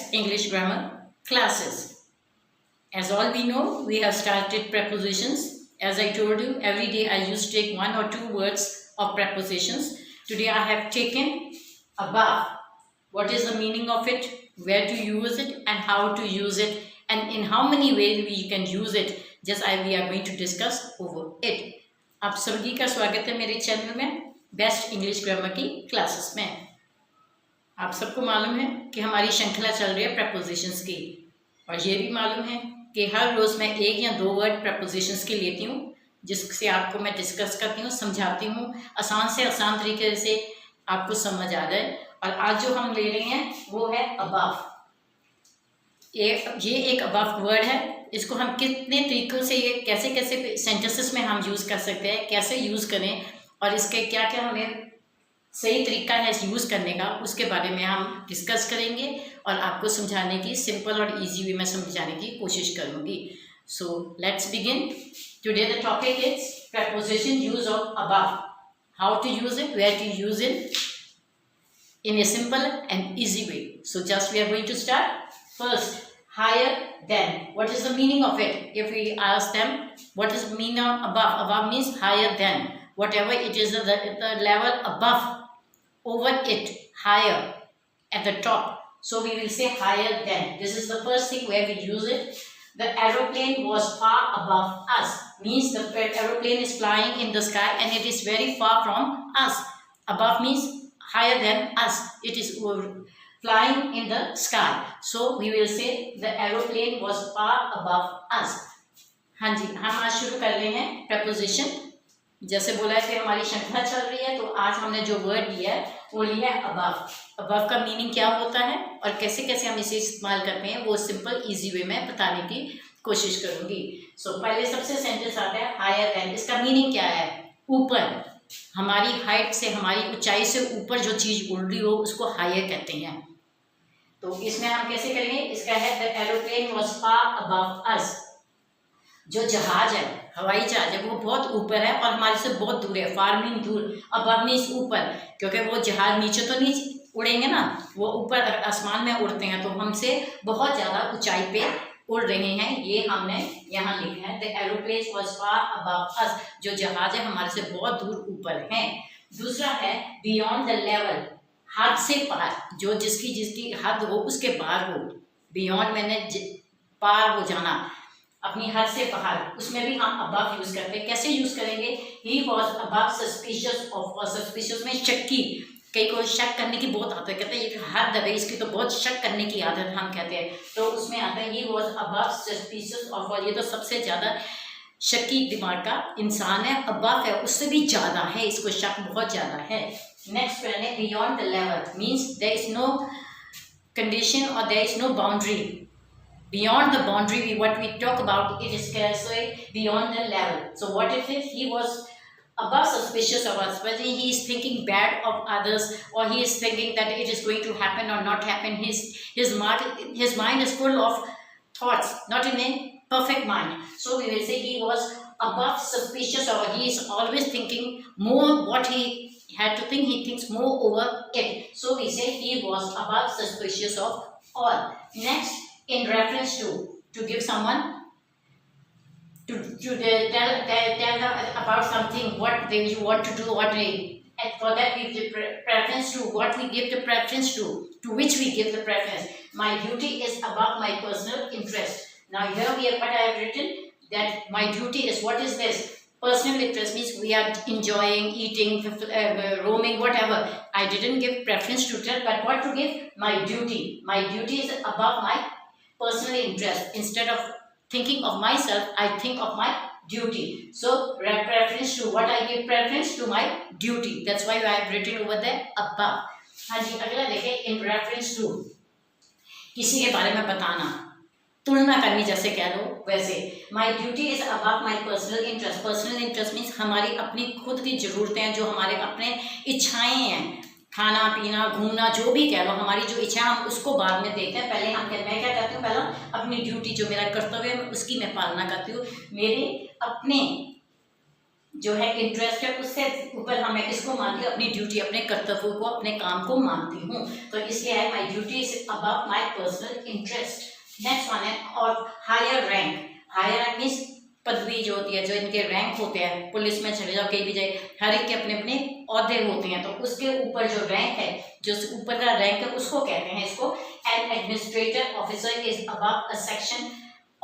best English grammar classes. As all we know, we have started prepositions. As I told you, every day I used to take one or two words of prepositions. Today I have taken above. What is the meaning of it, where to use it and how to use it, and in how many ways we can use it. We are going to discuss over it. आप सभी का स्वागत है मेरे channel में best English grammar की classes में। आप सबको मालूम है कि हमारी श्रृंखला चल रही है प्रपोजिशंस की, और ये भी मालूम है कि हर रोज़ मैं एक या दो वर्ड प्रपोजिशंस की लेती हूँ, जिससे आपको मैं डिस्कस करती हूँ, समझाती हूँ, आसान से आसान तरीके से आपको समझ आ जाए। और आज जो हम ले रहे हैं वो है अबव। ये एक अबव वर्ड है। इसको हम कितने तरीक़ों से, ये कैसे कैसे सेंटेंसेस में हम यूज़ कर सकते हैं, कैसे यूज़ करें और इसके क्या क्या हमें सही तरीका है यूज़ करने का, उसके बारे में हम डिस्कस करेंगे और आपको समझाने की सिंपल और इजी वे में समझाने की कोशिश करूँगी। So let's begin. Today the topic is preposition use of above, how to use it, where to use it in a simple and easy way. So just we are going to start. First, higher than. What is the meaning of it? If we ask them, what is the meaning of above? Above means higher than. Whatever it is, the level above, over it, higher, at the top. So we will say higher than. This is the first thing where we use it. The aeroplane was far above us. Means the aeroplane is flying in the sky and it is very far from us. Above means higher than us. It is flying in the sky. So we will say the aeroplane was far above us. हाँ जी, हम आज शुरू कर रहे हैं preposition. जैसे बोला है कि हमारी श्रृंखला चल रही है, तो आज हमने जो वर्ड लिया है वो लिया है अबव। अबव का मीनिंग क्या होता है और कैसे कैसे हम इसे इस्तेमाल करते हैं, वो सिंपल इजी वे में बताने की कोशिश करूंगी। सो पहले सबसे सेंटेंस आता है हायर देन। इसका मीनिंग क्या है? ऊपर, हमारी हाइट से, हमारी ऊंचाई से ऊपर जो चीज़ उड़ रही हो उसको हायर कहते हैं। तो इसमें हम कैसे करेंगे? इसका है the aeroplane was far above अस। जो जहाज है, हवाई जहाज है, वो बहुत ऊपर है और हमारे से बहुत दूर है। फार मीन दूर, अबव मीन्स ऊपर, क्योंकि वो जहाज नीचे तो नहीं उड़ेंगे ना, वो ऊपर आसमान में उड़ते हैं, तो हमसे बहुत ज़्यादा ऊंचाई पे उड़ रहे हैं। ये हमने यहाँ लिखा है the aeroplane was far above अस। जो जहाज है हमारे से बहुत दूर ऊपर है। दूसरा है बियॉन्ड द लेवल, हद से पार, जो जिसकी हद हो उसके पार हो। बियॉन्ड मैंने पार हो जाना, अपनी हद से बाहर, उसमें भी हम अबव यूज करते हैं। कैसे यूज करेंगे? He was above suspicious of. Suspicious में शक्की, कई को शक करने की बहुत आदत है, कहते हैं ये हद है इसकी तो बहुत शक करने की आदत हम कहते हैं, तो उसमें आता है he was above suspicious of. और ये तो सबसे ज़्यादा शक्की दिमाग का इंसान है, अबव है, उससे भी ज़्यादा है, इसको शक बहुत ज़्यादा है। नेक्स्ट है beyond the level, means there is no condition और there is no boundary. Beyond the boundary, what we talk about, it is beyond the level. So what if he was above suspicious of us, but he is thinking bad of others, or he is thinking that it is going to happen or not happen. His mind is full of thoughts, not in a perfect mind. So we will say he was above suspicious, or he is always thinking more what he had to think. He thinks more over it. So we say he was above suspicious of all. Next, in reference to give someone, to tell about something, what you want to do, and for that we give preference to, what we give the preference to which we give the preference. My duty is above my personal interest. Now here we have what I have written, that my duty is, what is this? Personal interest means we are enjoying, eating, roaming, whatever. I didn't give preference to that, but what to give? My duty. My duty is above my personal interest. Instead of thinking of myself, I think of my duty. So preference to, what I give preference to my duty. That's why I have written over there above. हाँ जी, अगला देखें, in reference to, किसी के बारे में बताना, तुलना करनी, जैसे कह लो वैसे। My duty is above my personal interest. Personal interest means हमारी अपनी खुद की ज़रूरतें हैं, जो हमारे अपने इच्छाएं हैं, खाना पीना घूमना, जो भी कह लो, हमारी जो इच्छा, हम उसको बाद में देखते हैं। पहले मैं क्या करती हूँ, पहले अपनी ड्यूटी, जो मेरा कर्तव्य है उसकी मैं पालना करती हूँ। मेरे अपने जो है इंटरेस्ट है उससे ऊपर हमें इसको मानती हूँ अपनी ड्यूटी, अपने कर्तव्यों को, अपने काम को मानती हूँ। तो इसलिए है my duty is above my personal interest. Next one है और higher rank. Higher rank means पदवी जो होती है, जो इनके रैंक होते हैं, पुलिस में चले जाओ कहीं भी जाए, हर एक के अपने अपने औहदे होते हैं, तो उसके ऊपर जो रैंक है, जो ऊपर का रैंक है उसको कहते हैं इसको N administrative officer is above a section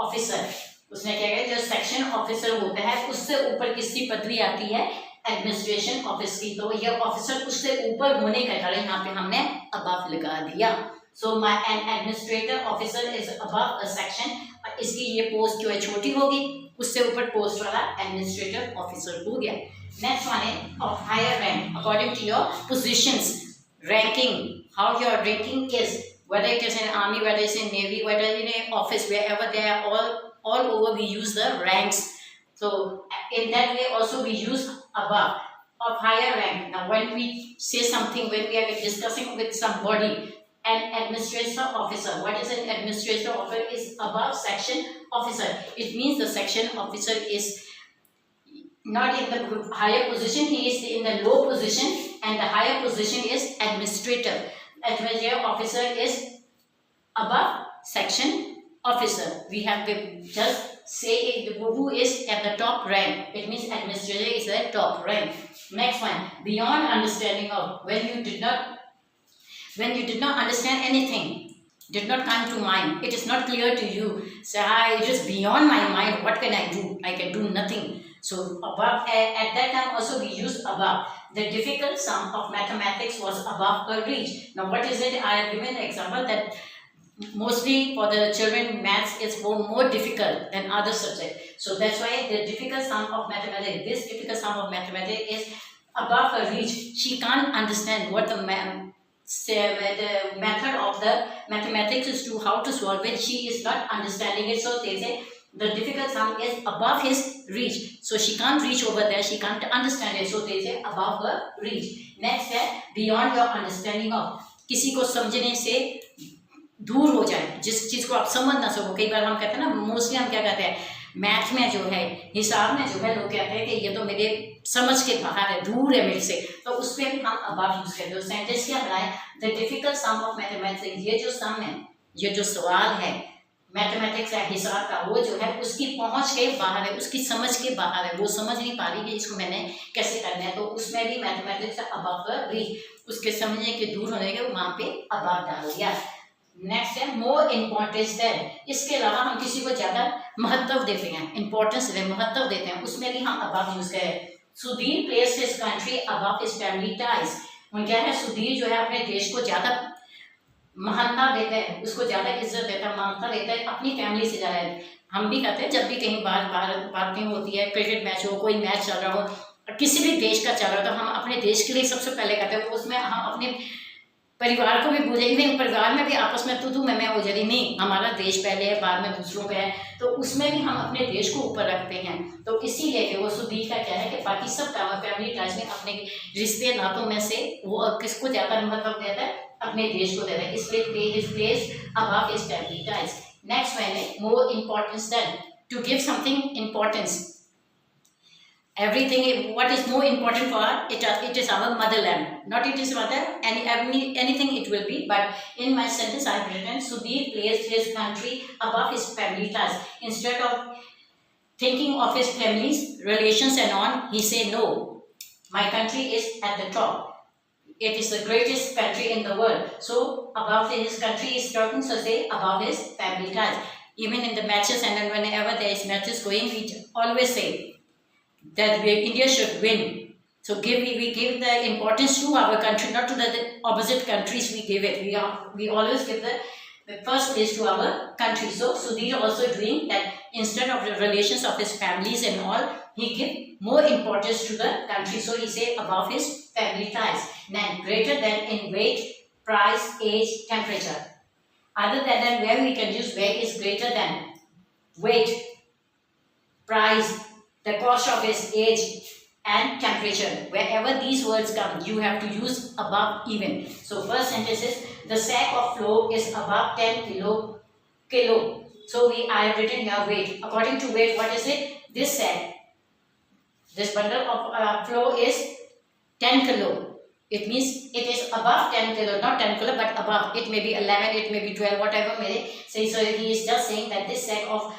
officer. उसने क्या कहा, जो सेक्शन ऑफिसर होता है उससे ऊपर किसकी पदवी आती है, एडमिनिस्ट्रेशन ऑफिस की, तो यह ऑफिसर उससे ऊपर होने के कारण यहाँ पे हमने अबव लगा दिया। So my an administrative officer is above a section, और इसकी ये पोस्ट जो है छोटी होगी, उससे ऊपर पोस्ट वाला एडमिनिस्ट्रेटिव ऑफिसर हो गया। नेक्स्ट वन है of higher rank according to your positions, ranking, how your ranking is, whether it is in army, whether it is in navy, whether in an office, wherever they are, all over we use the ranks. So in that way also we use above of higher rank. Now when we say something, when we are discussing with somebody, an administrative officer, what is an administrative officer, is above section officer. It means the section officer is not in the higher position, he is in the low position, and the higher position is administrative. Administrative officer is above section officer. We have to just say it, who is at the top rank. It means administrator is the top rank. Next one, beyond understanding of, when you did not understand anything, did not come to mind, it is not clear to you, say it is beyond my mind, what can I do? I can do nothing. So above, at that time also we use above. The difficult sum of mathematics was above her reach. Now what is it? I have given an example that mostly for the children maths is more difficult than other subjects. So that's why the difficult sum of mathematics, this difficult sum of mathematics is above her reach. She can't understand what the method of the mathematics is to how to solve it. She is not understanding it. So they say the difficult sum is above his reach. So she can't reach over there. She can't understand it. So they say above her reach. Next है beyond your understanding of, किसी को समझने से दूर हो जाए, जिस चीज़ को आप समझ ना सको। कई बार हम कहते हैं ना, मोस्टली हम क्या कहते हैं, मैथ में जो है, हिसाब में जो है, लोग कहते हैं कि ये तो मेरे समझ के बाहर है, दूर है मेरे से, तो उस पर भी हम अबव यूज करते हैं। सेंटेंस क्या बनाए, the difficult sum of mathematics, ये जो सम है, ये जो सवाल है मैथमेटिक्स है, हिसाब का, वो जो है उसकी पहुंच के बाहर है, उसकी समझ के बाहर है, वो समझ नहीं पा रही कि इसको मैंने कैसे करना है, तो उसमें भी मैथमेटिक्स अबव रीच, उसके समझने के दूर होने के वहां पे अबव डाल दिया। नेक्स्ट है मोर इम्पोर्टेंस देन, इसके अलावा हम किसी को ज्यादा महत्व देते हैं, इंपॉर्टेंस महत्व देते हैं, उसमें भी हम अबव यूज करें। Sudhir place his country above his family ties, उन क्या है, सुधीर जो है अपने देश को ज्यादा महानता देता है, उसको ज्यादा इज्जत देता है, मानता देता है, अपनी फैमिली से ज्यादा है। हम भी कहते हैं जब भी कहीं बातें होती है, क्रिकेट मैच हो, कोई मैच चल रहा हो, किसी भी देश का चल रहा हो, तो हम अपने देश के लिए सबसे पहले कहते हैं, उसमें हम अपने परिवार को भी भूले, इवन परिवार में भी आपस में तू मैं हो जाती, नहीं हमारा देश पहले है, बाद में दूसरों का है, तो उसमें भी हम अपने देश को ऊपर रखते हैं। तो इसीलिए वो सुधीर का क्या है कि बाकी सब फैमिली टाइज में अपने रिश्ते नातों में से वो किसको ज्यादा महत्व देता है, अपने देश को देता है, इसलिए his place above his family ties. Next one है more importance then, to give something importance, everything what is more important for us, it is our motherland, not it is mother anything it will be, but in my sentence I have written Sudhir placed his country above his family ties. Instead of thinking of his family's relations and on, he say no, my country is at the top, it is the greatest country in the world, so above his country is talking, so say above his family ties. Even in the matches and then whenever there is matches going, we always say that India should win. So we give the importance to our country, not to the opposite countries we give it. We always give the first place to our country. So Sudhir also doing that, instead of the relations of his families and all, he give more importance to the country. So he say above his family ties. Then greater than in weight, price, age, temperature. Other than that, where we can use where is greater than, weight, price, the cost of his age and temperature. Wherever these words come, you have to use above even. So first sentence is the sack of flour is above 10 kilo. So I have written here weight. According to weight, what is it? This sack. This bundle of flow is 10 kilo. It means it is above 10 kilo, not 10 kilo, but above. It may be 11, it may be 12, whatever may say. So he is just saying that this sack of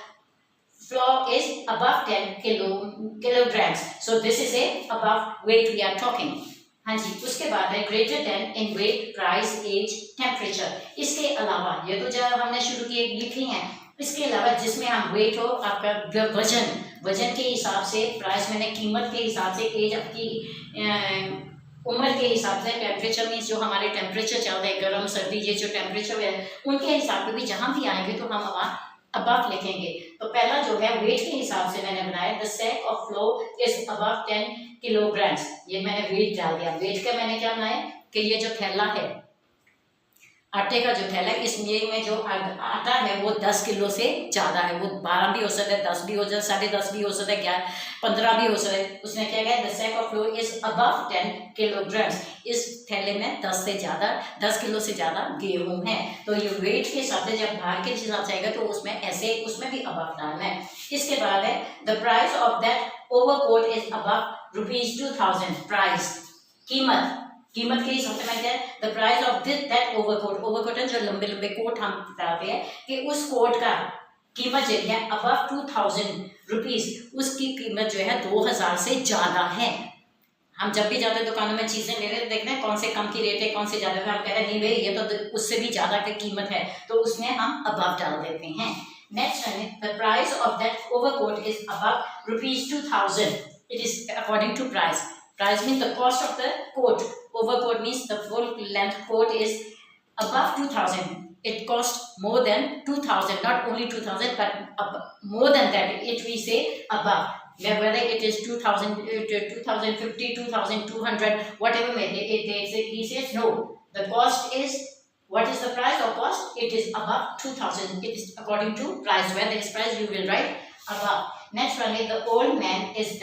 flour is above 10 kilograms. So this is a above weight we are talking. हाँ जी, उसके बाद है greater than in weight, price, age, temperature. इसके अलावा ये तो जब हमने शुरू की लिखी है, इसके अलावा जिसमें हम वेट हो, आपका वजन के हिसाब से, प्राइस मैंने कीमत के हिसाब से, एज आपकी उम्र के हिसाब से, टेम्परेचर मीन्स जो हमारे टेम्परेचर चलते हैं, गर्म सर्दी, ये जो टेम्परेचर है उनके हिसाब से भी जहाँ भी आएंगे तो हम वहाँ अबव लिखेंगे। तो पहला जो है वेट के हिसाब से मैंने बनाया, the sack of flour is above 10 kilograms. ये मैंने वेट डाल दिया। वेट का मैंने क्या बनाया कि ये जो थैला है, आटे का जो थैला, इसमें में जो आटा है वो 10 किलो से ज़्यादा है। वो 12 भी हो सकता है, 10 भी हो सकता है, 10.5 भी हो सकता है, 11, 15 भी हो सकता है। उसने क्या कहा, the sack of flour is above 10 kilograms. इस थैले में 10 किलो से ज़्यादा गेहूँ है। तो ये वेट के हिसाब से जब भार के हिसाब से आएगा तो उसमें ऐसे उसमें भी अबव डालना है। इसके बाद है the price of that overcoat is above ₹2000। Price कीमत के हिसाब से मैं क्या है, the price of that overcoat जो लंबे लंबे कोट हम बताते हैं कि उस कोट का कीमत जो है अबव ₹2000, उसकी कीमत जो है 2000 से ज़्यादा है। हम जब भी जाते हैं दुकानों में चीज़ें ले रहे देखते हैं कौन से कम की रेट है, कौन से ज़्यादा है, हम कहते हैं नहीं भाई ये तो उससे भी ज़्यादा की कीमत है, तो उसमें हम अबव डाल देते हैं। नेक्स्ट है the price of that overcoat is above ₹2000। It is according to price. Price means the cost of the coat. Overcoat means the full length coat is above 2000. It costs more than 2000, not only 2000, but more than that. It we say above. Whether it is 2000, 2050, 2200, whatever may he says no. The cost is, what is the price of cost? It is above 2000. It is according to price. Where there is price, you will write above. Next one is the old man is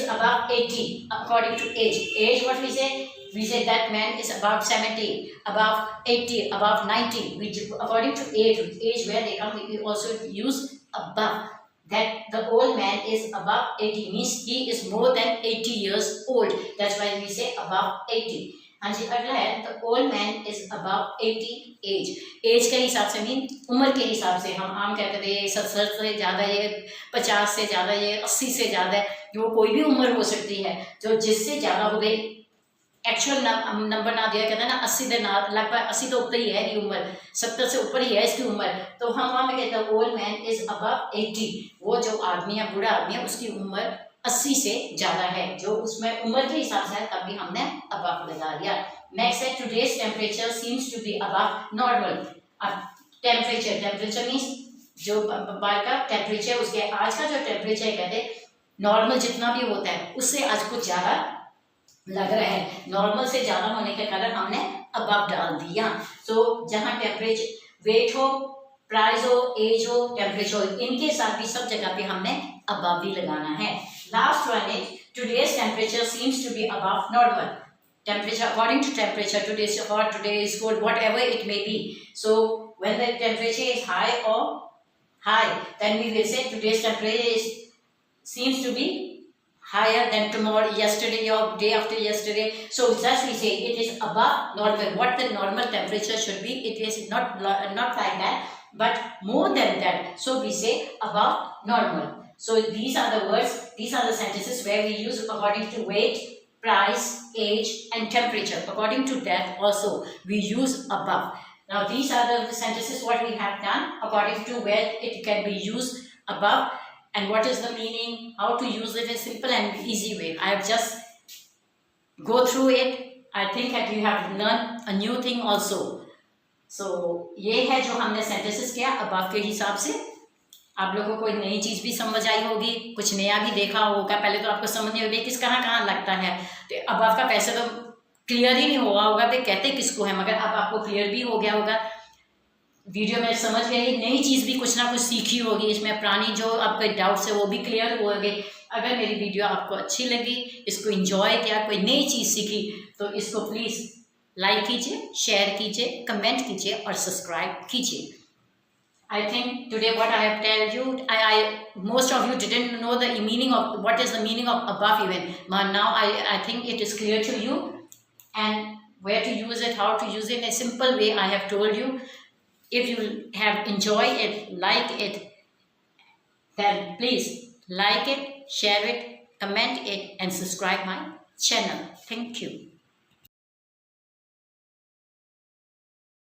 above 80 according to age. Age, what we say? We say that man is above 70, above 80, above 90. Which according to age where they come, we also use above. That the old man is above 80 means he is more than 80 years old. That's why we say above 80. हाँ जी, अगला है the old man is above 80 age. As के हिसाब से mean उम्र के हिसाब से हम आम कहते थे 70 से ज़्यादा, ये 50 से ज़्यादा, ये 80 से ज़्यादा है। वो कोई भी उम्र हो सकती है, जो जिससे ज़्यादा हो गई। एक्चुअल नंबर ना दिया, कहते हैं ना 80 से लगभग 80 तो ऊपर ही है ये उम्र, 70 से ऊपर ही है इसकी उम्र। तो हम वहाँ में कहते हैं ओल्ड मैन इज अबव 80। वो जो आदमी है, बूढ़ा आदमी है, उसकी उम्र 80 से ज़्यादा है, जो उसमें उम्र के हिसाब से है, तब भी हमने अबव लगा दिया। नेक्स्ट है today's temperature seems to be above normal. अब टेम्परेचर मीन्स जो बाहर का टेम्परेचर, उसके आज का जो टेम्परेचर कहते हैं नॉर्मल जितना भी होता है उससे आज कुछ ज़्यादा लग रहा है। नॉर्मल से ज़्यादा होने के कारण हमने अबव डाल दिया। तो जहाँ टेम्परेचर वेट हो, प्राइस हो, एज हो, टेम्परेचर हो, इनके साथ भी सब जगह पे हमने अबव भी लगाना है। Last one is today's temperature seems to be above normal. Temperature according to temperature, today is hot, today is cold, whatever it may be. So when the temperature is high, then we will say today's temperature seems to be higher than tomorrow, yesterday or day after yesterday. So thus we say it is above normal. What the normal temperature should be, it is not like that, but more than that. So we say above normal. So these are the words, these are the sentences where we use according to weight, price, age and temperature. According to that also we use above. Now these are the sentences what we have done according to where it can be used above and what is the meaning, how to use it in a simple and easy way. I have just go through it. I think that you have learned a new thing also. So ये है जो हमने sentences किया above के हिसाब से। आप लोगों को कोई नई चीज़ भी समझ आई होगी, कुछ नया भी देखा होगा। पहले तो आपको समझ नहीं होगी किस कहाँ लगता है, तो अबव का पैसे तो क्लियर ही नहीं हुआ होगा तो कहते किसको है, मगर अब आपको क्लियर भी हो गया होगा। वीडियो में समझ गए, नई चीज़ भी कुछ ना कुछ सीखी होगी इसमें, पुरानी जो आपके डाउट्स है वो भी क्लियर हो गए। अगर मेरी वीडियो आपको अच्छी लगी, इसको एंजॉय किया, कोई नई चीज़ सीखी, तो इसको प्लीज़ लाइक कीजिए, शेयर कीजिए, कमेंट कीजिए और सब्सक्राइब कीजिए। I think today what I have told you, I most of you didn't know the meaning of what is the meaning of above even. But now I think it is clear to you, and where to use it, how to use it in a simple way. I have told you. If you have enjoyed it, like it, then please like it, share it, comment it, and subscribe my channel. Thank you.